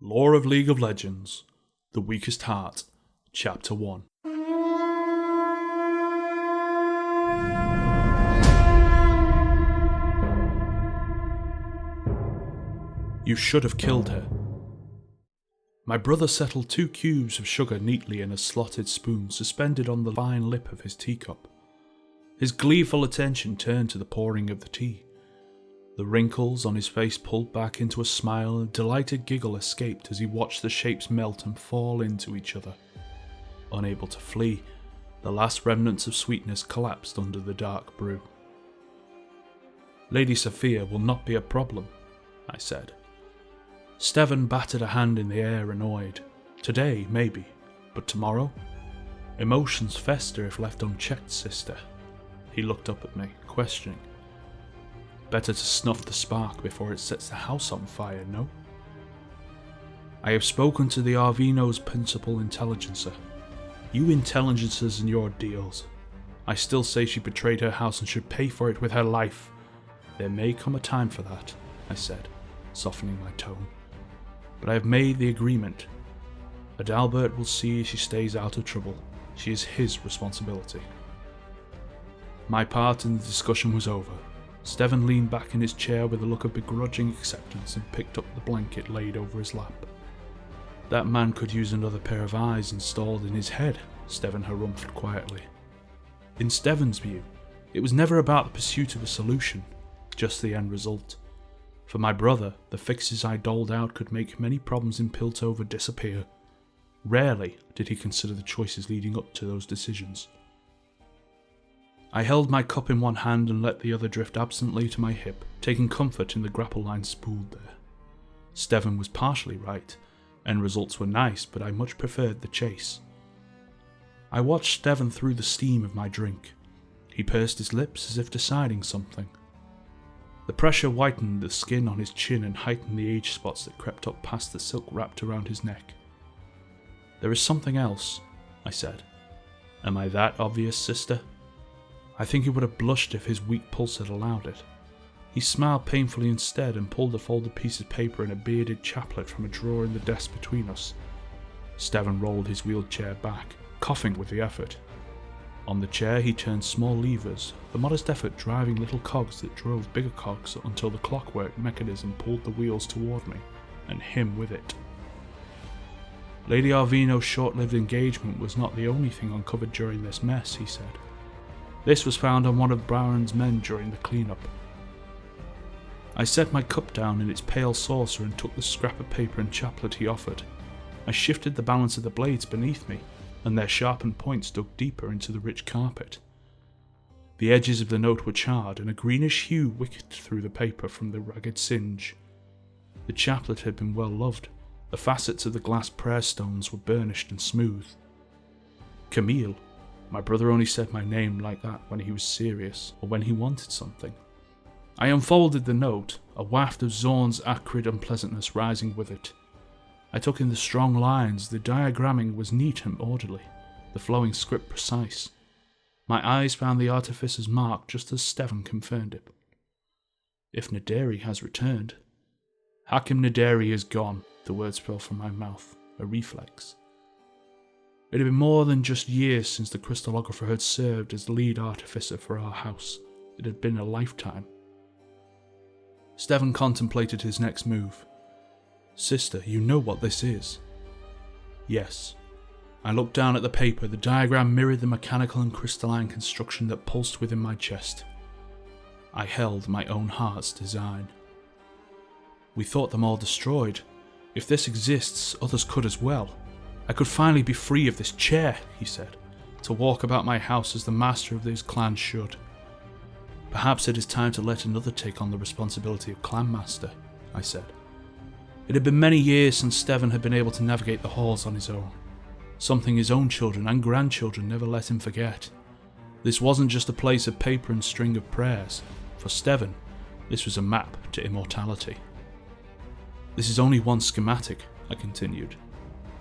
Lore of League of Legends, The Weakest Heart, Chapter 1. You should have killed her. My brother settled 2 cubes of sugar neatly in a slotted spoon suspended on the fine lip of his teacup. His gleeful attention turned to the pouring of the tea. The wrinkles on his face pulled back into a smile, and a delighted giggle escaped as he watched the shapes melt and fall into each other. Unable to flee, the last remnants of sweetness collapsed under the dark brew. Lady Sophia will not be a problem, I said. Steven battered a hand in the air, annoyed. Today, maybe, but tomorrow? Emotions fester if left unchecked, sister. He looked up at me, questioning. Better to snuff the spark before it sets the house on fire, no? I have spoken to the Arvino's principal intelligencer. You intelligencers and your deals. I still say she betrayed her house and should pay for it with her life. There may come a time for that, I said, softening my tone. But I have made the agreement. Adalbert will see she stays out of trouble. She is his responsibility. My part in the discussion was over. Steven leaned back in his chair with a look of begrudging acceptance and picked up the blanket laid over his lap. That man could use another pair of eyes installed in his head, Steven harumphed quietly. In Steven's view, it was never about the pursuit of a solution, just the end result. For my brother, the fixes I doled out could make many problems in Piltover disappear. Rarely did he consider the choices leading up to those decisions. I held my cup in one hand and let the other drift absently to my hip, taking comfort in the grapple line spooled there. Steven was partially right. End results were nice, but I much preferred the chase. I watched Steven through the steam of my drink. He pursed his lips as if deciding something. The pressure whitened the skin on his chin and heightened the age spots that crept up past the silk wrapped around his neck. There is something else, I said. Am I that obvious, sister? I think he would have blushed if his weak pulse had allowed it. He smiled painfully instead and pulled a folded piece of paper and a bearded chaplet from a drawer in the desk between us. Steven rolled his wheelchair back, coughing with the effort. On the chair he turned small levers, the modest effort driving little cogs that drove bigger cogs until the clockwork mechanism pulled the wheels toward me, and him with it. Lady Arvino's short-lived engagement was not the only thing uncovered during this mess, he said. This was found on one of Baron's men during the cleanup. I set my cup down in its pale saucer and took the scrap of paper and chaplet he offered. I shifted the balance of the blades beneath me, and their sharpened points dug deeper into the rich carpet. The edges of the note were charred, and a greenish hue wicked through the paper from the ragged singe. The chaplet had been well loved. The facets of the glass prayer stones were burnished and smooth. Camille. My brother only said my name like that when he was serious, or when he wanted something. I unfolded the note, a waft of Zorn's acrid unpleasantness rising with it. I took in the strong lines, the diagramming was neat and orderly, the flowing script precise. My eyes found the artificer's mark just as Steven confirmed it. If Naderi has returned. Hakim Naderi is gone, the words fell from my mouth, a reflex. It had been more than just years since the crystallographer had served as the lead artificer for our house. It had been a lifetime. Steven contemplated his next move. Sister, you know what this is? Yes. I looked down at the paper. The diagram mirrored the mechanical and crystalline construction that pulsed within my chest. I held my own heart's design. We thought them all destroyed. If this exists, others could as well. I could finally be free of this chair, he said, to walk about my house as the master of this clan should. Perhaps it is time to let another take on the responsibility of clan master, I said. It had been many years since Steven had been able to navigate the halls on his own, something his own children and grandchildren never let him forget. This wasn't just a place of paper and string of prayers. For Steven, this was a map to immortality. This is only one schematic, I continued.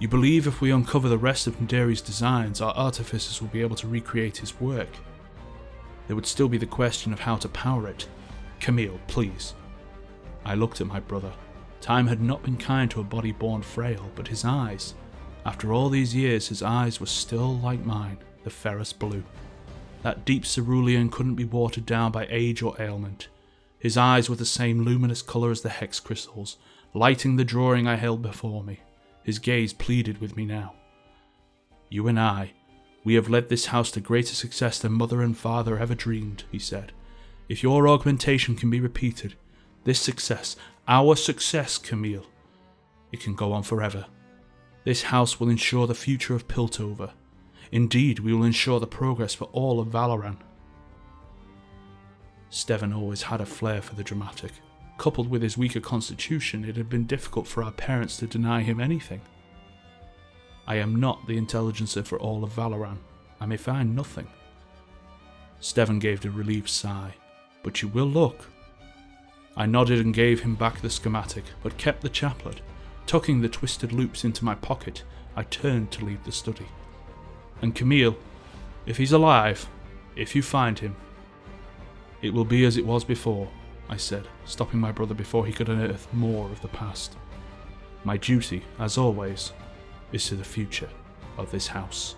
You believe if we uncover the rest of Naderi's designs, our artificers will be able to recreate his work. There would still be the question of how to power it. Camille, please. I looked at my brother. Time had not been kind to a body born frail, but his eyes, after all these years, his eyes were still like mine, the ferrous blue. That deep cerulean couldn't be watered down by age or ailment. His eyes were the same luminous colour as the hex crystals, lighting the drawing I held before me. His gaze pleaded with me now. "You and I, we have led this house to greater success than mother and father ever dreamed," he said. "If your augmentation can be repeated, this success, our success, Camille, it can go on forever. This house will ensure the future of Piltover. Indeed, we will ensure the progress for all of Valoran." Steven always had a flair for the dramatic. Coupled with his weaker constitution, it had been difficult for our parents to deny him anything. "I am not the intelligencer for all of Valoran. I may find nothing." Steven gave a relieved sigh. "But you will look." I nodded and gave him back the schematic, but kept the chaplet. Tucking the twisted loops into my pocket, I turned to leave the study. "And Camille, if he's alive, if you find him, it will be as it was before," I said, stopping my brother before he could unearth more of the past. "My duty, as always, is to the future of this house."